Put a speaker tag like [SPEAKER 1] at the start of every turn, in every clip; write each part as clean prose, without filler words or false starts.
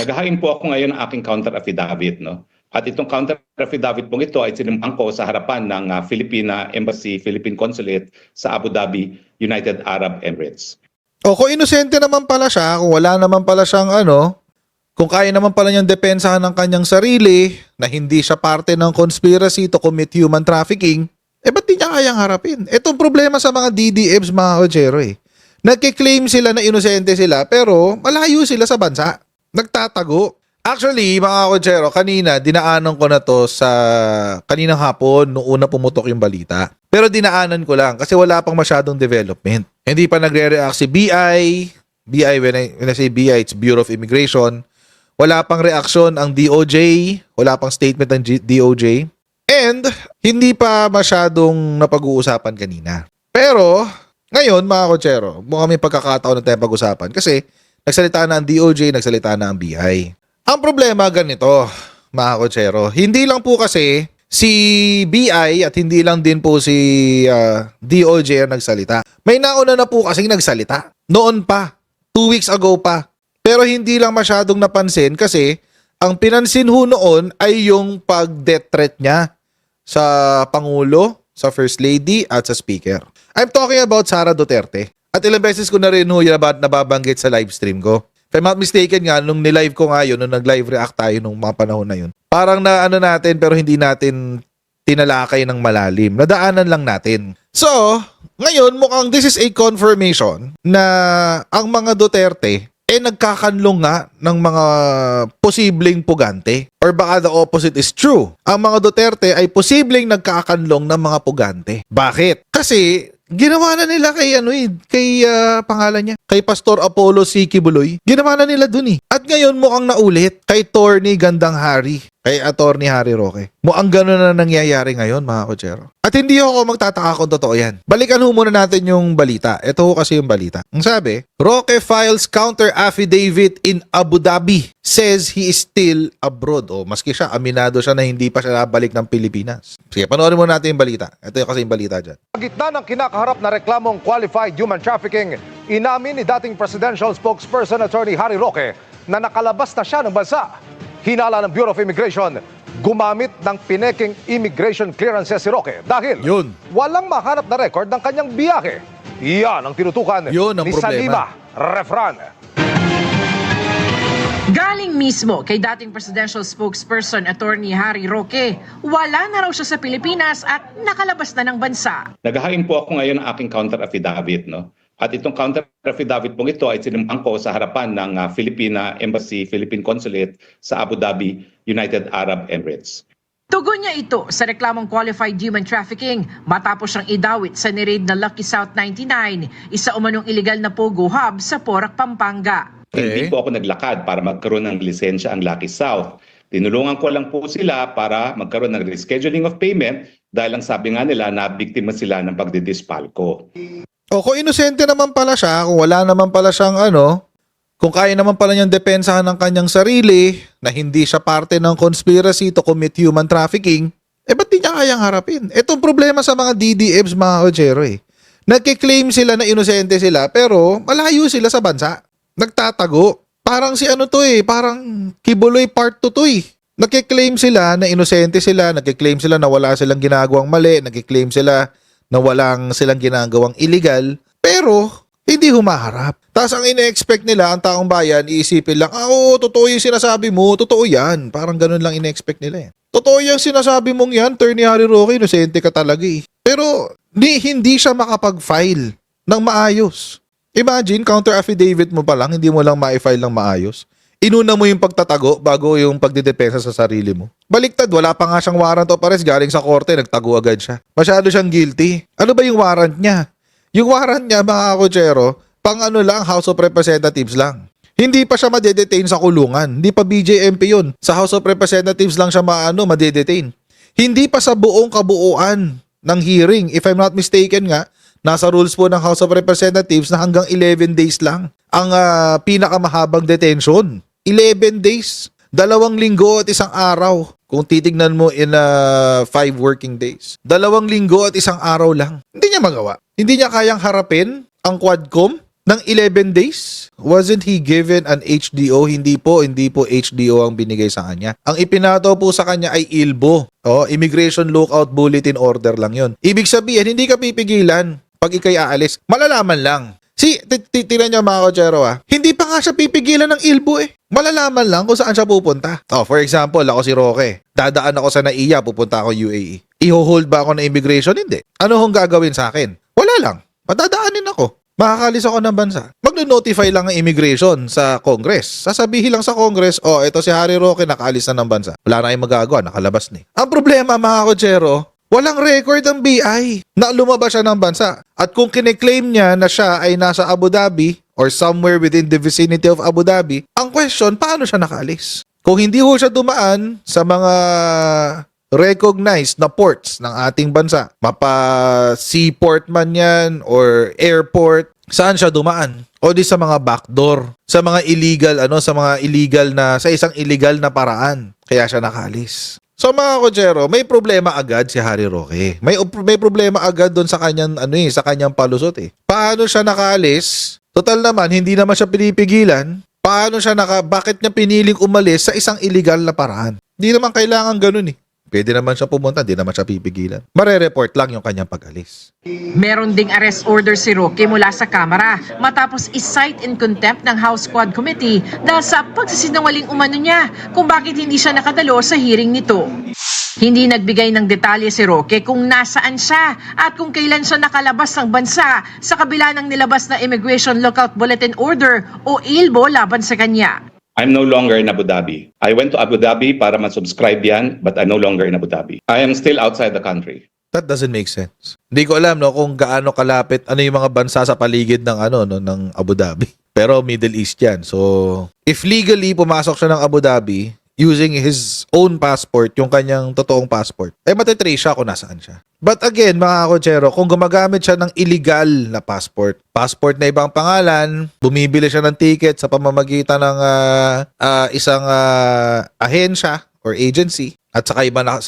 [SPEAKER 1] Naghahain po ako ngayon ng aking counter affidavit, no? At itong counter affidavit pong ito ay sinimpang ko sa harapan ng Philippine Embassy, Philippine Consulate sa Abu Dhabi, United Arab Emirates.
[SPEAKER 2] O kung inosente naman pala siya, kung wala naman pala siyang kung kaya naman pala niyang depensahan ng kanyang sarili, na hindi siya parte ng conspiracy to commit human trafficking, ba't di niya kayang harapin? Itong problema sa mga DDFs, mga Ojero Nagkiklaim sila na inosente sila, pero malayo sila sa bansa. Nagtatago. Actually, mga Ojero, kanina, dinaanan ko na to sa kaninang hapon nung una pumutok yung balita. Pero dinaanan ko lang kasi wala pang masyadong development. Hindi pa nagre-react si BI. BI, when I say BI, it's Bureau of Immigration. Wala pang reaksyon ang DOJ. Wala pang statement ng DOJ. And hindi pa masyadong napag-uusapan kanina. Pero ngayon, mga Ojero, mukhang may pagkakataon na tayong pag-usapan kasi nagsalita na ang DOJ, nagsalita na ang BI. Ang problema ganito, mga Ojero, hindi lang po kasi si BI at hindi lang din po si DOJ ang nagsalita. May nauna na po kasing nagsalita. Noon pa, 2 weeks ago pa. Pero hindi lang masyadong napansin kasi ang pinansin ho noon ay yung pag-death threat niya sa Pangulo, sa First Lady at sa Speaker. I'm talking about Sara Duterte. At ilang beses ko na rin ho yung nababanggit sa live stream ko. If I'm not mistaken nga, nung nilive ko nga yun, nung nag-live react tayo nung mga panahon na yun, parang na natin pero hindi natin tinalakay ng malalim. Nadaanan lang natin. So, ngayon mukhang this is a confirmation na ang mga Duterte nagkakanlong nga ng mga posibleng pugante. Or baka the opposite is true. Ang mga Duterte ay posibleng nagkakanlong ng mga pugante. Bakit? Kasi ginawa na nila kay pangalan niya, kay Pastor Apollo C. Kibuloy. Ginawa na nila dun At ngayon mukhang naulit kay Attorney Gandang Hari, kay Attorney Harry Roque. Mukhang gano'n na nangyayari ngayon, mga Ojero. At hindi ako magtataka kung totoo yan. Balikan ho muna natin yung balita. Ito ho kasi yung balita. Ang sabi, Roque files counter affidavit in Abu Dhabi. Says he is still abroad. O maski siya, aminado siya na hindi pa siya nabalik ng Pilipinas. Sige, panoorin muna natin yung balita. Ito yung kasi yung balita dyan.
[SPEAKER 3] Sa gitna ng kinakaharap na reklamong qualified human trafficking, inamin ni dating presidential spokesperson Attorney Harry Roque na nakalabas na siya ng bansa. Hinala ng Bureau of Immigration, gumamit ng pineking immigration clearances si Roque dahil walang mahanap na record ng kanyang biyahe. Iyan ang tinutukan
[SPEAKER 2] ang
[SPEAKER 3] ni
[SPEAKER 2] problema.
[SPEAKER 3] Salima Refran.
[SPEAKER 4] Galing mismo kay dating presidential spokesperson Attorney Harry Roque, wala na raw siya sa Pilipinas at nakalabas na ng bansa.
[SPEAKER 1] Naghahain po ako ngayon ng aking counter affidavit, no? At itong counter affidavit pong ito ay sinimpang ko sa harapan ng Philippine Embassy, Philippine Consulate sa Abu Dhabi, United Arab Emirates.
[SPEAKER 4] Tugon niya ito sa reklamong qualified human trafficking matapos siyang idawit sa niraid na Lucky South 99, isa umanong illegal na pogo hub sa Porac, Pampanga.
[SPEAKER 1] Hindi po ako naglakad para magkaroon ng lisensya ang Lucky South. Tinulungan ko lang po sila para magkaroon ng rescheduling of payment dahil ang sabi nga nila na biktima sila ng pagdidispalko.
[SPEAKER 2] O kung inosente naman pala siya, kung wala naman pala siyang kung kaya naman pala niyang depensahan ng kanyang sarili, na hindi siya parte ng conspiracy to commit human trafficking, ba't di niya kayang harapin? Itong problema sa mga DDFs, mga Ojero Nagkiklaim sila na inosente sila, pero malayo sila sa bansa. Nagtatago. Parang si parang Kibuloy part 2 to Nagkiklaim sila na inosente sila, nagkiklaim sila na wala silang ginagawang mali, nagkiklaim sila na walang silang ginagawang illegal, pero hindi humaharap. Tapos ang ine-expect nila, ang taong bayan, iisipin lang, oo, totoo yung sinasabi mo, totoo yan. Parang ganun lang ine-expect nila Totoo yung sinasabi mong yan, Attorney Harry Roque, inosente ka talaga Pero hindi siya makapag-file ng maayos. Imagine, counter affidavit mo pa lang, hindi mo lang ma-file ng maayos. Inuna mo yung pagtatago bago yung pagdidepensa sa sarili mo. Baliktad, wala pa nga siyang warrant of arrest, galing sa korte, nagtago agad siya. Masyado siyang guilty. Ano ba yung warrant niya? Yung warrant niya, mga Ojero, pang lang, House of Representatives lang. Hindi pa siya madedetain sa kulungan. Hindi pa BJMP yun. Sa House of Representatives lang siya madedetain. Hindi pa sa buong kabuuan ng hearing. If I'm not mistaken nga, nasa rules po ng House of Representatives na hanggang 11 days lang ang pinakamahabang detention. 11 days. 2 linggo at 1 araw. Kung titignan mo in 5 working days. 2 linggo at 1 araw lang. Hindi niya magawa. Hindi niya kayang harapin ang Quadcom ng 11 days? Wasn't he given an HDO? Hindi po HDO ang binigay sa kanya. Ang ipinato po sa kanya ay ILBO. Immigration Lookout Bulletin Order lang yon. Ibig sabihin, hindi ka pipigilan pag ikay aalis. Malalaman lang. Tinan niyo mga kotsero hindi pa nga siya pipigilan ng ILBO Malalaman lang kung saan siya pupunta. For example, ako si Roque. Dadaan ako sa NAIA, pupunta ako UAE. Iho-hold ba ako ng immigration? Hindi. Ano hong gagawin sa akin? Wala lang. Madadaanin ako. Makakalis ako ng bansa. Magno-notify lang ang immigration sa Congress. Sasabihin lang sa Congress, ito si Harry Roque nakaalis na ng bansa. Wala na kayong magagawa, nakalabas na. Ang problema mga kotsero, walang record ang BI na lumabas siya ng bansa. At kung kine-claim niya na siya ay nasa Abu Dhabi or somewhere within the vicinity of Abu Dhabi, ang question, paano siya nakaalis? Kung hindi ho siya dumaan sa mga recognized na ports ng ating bansa, mapa seaport man yan or airport, saan siya dumaan? O di sa mga backdoor, sa mga illegal, sa isang illegal na paraan. Kaya siya nakaalis. So mga kotsero, may problema agad si Harry Roque. May problema agad doon sa kanyang sa kanyang palusot Paano siya nakaalis? Total naman hindi naman siya pinipigilan. Bakit niya piniling umalis sa isang illegal na paraan? Hindi naman kailangan ganun Pwede naman siya pumunta, hindi naman siya pipigilan. Mare-report lang yung kanyang pag-alis.
[SPEAKER 4] Meron ding arrest order si Roque mula sa Kamara matapos is-cite in contempt ng House Quad Committee dahil sa pagsisinungaling umano niya kung bakit hindi siya nakadalo sa hearing nito. Hindi nagbigay ng detalye si Roque kung nasaan siya at kung kailan siya nakalabas ng bansa sa kabila ng nilabas na Immigration Lookout Bulletin Order o ILBO laban sa kanya.
[SPEAKER 1] I'm no longer in Abu Dhabi. I went to Abu Dhabi para ma-subscribe yan, but I'm no longer in Abu Dhabi. I am still outside the country.
[SPEAKER 2] That doesn't make sense. Hindi ko alam kung gaano kalapit yung mga bansa sa paligid ng ng Abu Dhabi. Pero Middle East 'yan. So, if legally pumasok siya ng Abu Dhabi using his own passport, yung kanyang totoong passport, matitrace siya kung nasaan siya. But again, mga kotsero, kung gumagamit siya ng illegal na passport na ibang pangalan, bumibili siya ng ticket sa pamamagitan ng isang ahensya or agency, at sa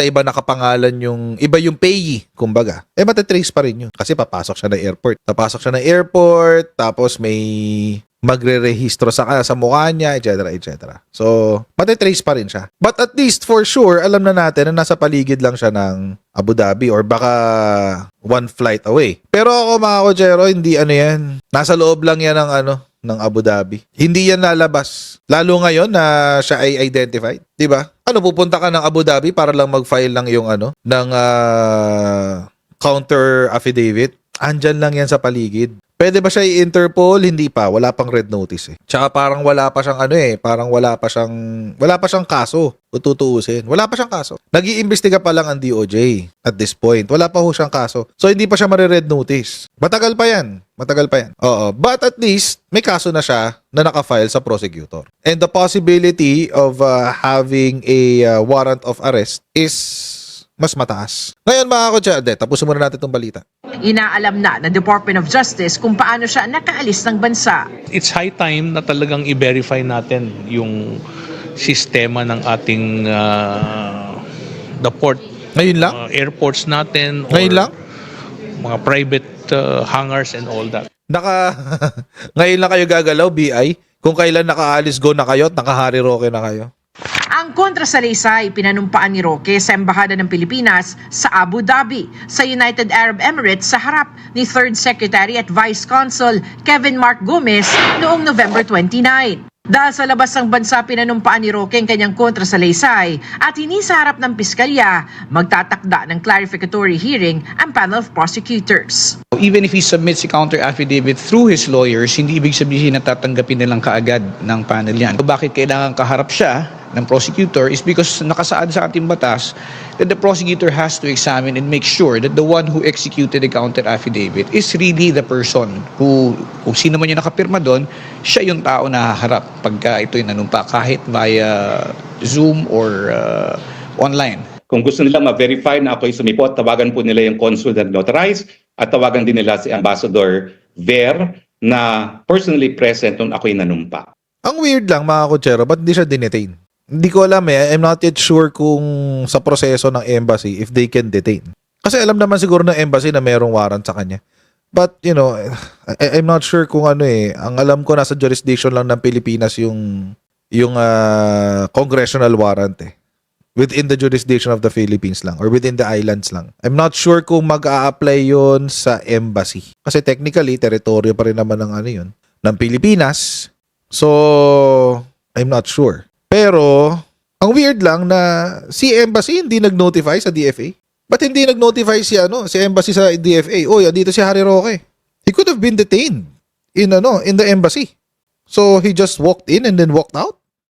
[SPEAKER 2] iba nakapangalan yung payee, kumbaga, matitrace pa rin yun. Kasi papasok siya ng airport. Tapos may magre-rehistro sa mukha niya, etc. So, matitrace pa rin siya. But at least, for sure, alam na natin na nasa paligid lang siya ng Abu Dhabi or baka one flight away. Pero ako mga kotsero, hindi yan. Nasa loob lang yan ng Abu Dhabi. Hindi yan lalabas. Lalo ngayon na siya ay identified. Diba? Pupunta ka ng Abu Dhabi para lang mag-file lang yung ng counter affidavit. Andyan lang yan sa paligid. Pwede ba siya i-Interpol? Hindi pa. Wala pang red notice Tsaka parang wala pa siyang parang wala pa siyang kaso. Kung tutuusin. Wala pa siyang kaso. Nag-iimbestiga pa lang ang DOJ at this point. Wala pa ho siyang kaso. So hindi pa siya mare-red notice. Matagal pa yan. Oo. But at least may kaso na siya na naka-file sa prosecutor. And the possibility of having a warrant of arrest is mas mataas. Ngayon mga kotsero, tapusin muna natin itong balita.
[SPEAKER 4] Inaalam na ng Department of Justice kung paano siya nakaalis ng bansa.
[SPEAKER 5] It's high time na talagang i-verify natin yung sistema ng ating the port.
[SPEAKER 2] Ngayon lang?
[SPEAKER 5] Airports natin.
[SPEAKER 2] Ngayon lang?
[SPEAKER 5] Mga private hangars and all that.
[SPEAKER 2] Ngayon lang kayo gagalaw, BI? Kung kailan nakaalis go na kayo at naka-Harry Roque na kayo?
[SPEAKER 4] Ang kontrasalaysay pinanumpaan ni Roque sa Embahada ng Pilipinas sa Abu Dhabi, sa United Arab Emirates sa harap ni 3rd Secretary at Vice Consul Kevin Mark Gomez noong November 29. Dahil sa labas ng bansa, pinanumpaan ni Roque ang kanyang kontrasalaysay at hindi sa harap ng piskalya, magtatakda ng clarificatory hearing ang panel of prosecutors.
[SPEAKER 6] Even if he submits a counter affidavit through his lawyers, hindi ibig sabihin na tatanggapin nilang kaagad ng panel yan. Bakit kailangan kaharap siya ng prosecutor is because nakasaad sa ating batas that the prosecutor has to examine and make sure that the one who executed the counter affidavit is really the person who, kung sino man yung nakapirma doon, siya yung tao na haharap pagka ito'y nanumpa kahit via Zoom or online.
[SPEAKER 1] Kung gusto nila ma-verify na ako'y sumipot, tawagan po nila yung consul na notarize at tawagan din nila si Ambassador Ver na personally present nung ako'y nanumpa.
[SPEAKER 2] Ang weird lang mga kotsero, ba't hindi siya dinetain? Hindi ko alam I'm not yet sure kung sa proseso ng embassy if they can detain. Kasi alam naman siguro ng embassy na mayroong warrant sa kanya. But, you know, I'm not sure kung ano eh. Ang alam ko, nasa jurisdiction lang ng Pilipinas yung congressional warrant eh. Within the jurisdiction of the Philippines lang or within the islands lang. I'm not sure kung mag-a-apply yun sa embassy. Kasi technically, teritoryo pa rin naman ng ano yun, ng Pilipinas. So, I'm not sure. Pero, ang weird lang na si embassy hindi nag-notify sa DFA. Ba't hindi nag-notify si embassy sa DFA? Oy, dito si Harry Roque. He could have been detained in the embassy. So he just walked in and then walked out?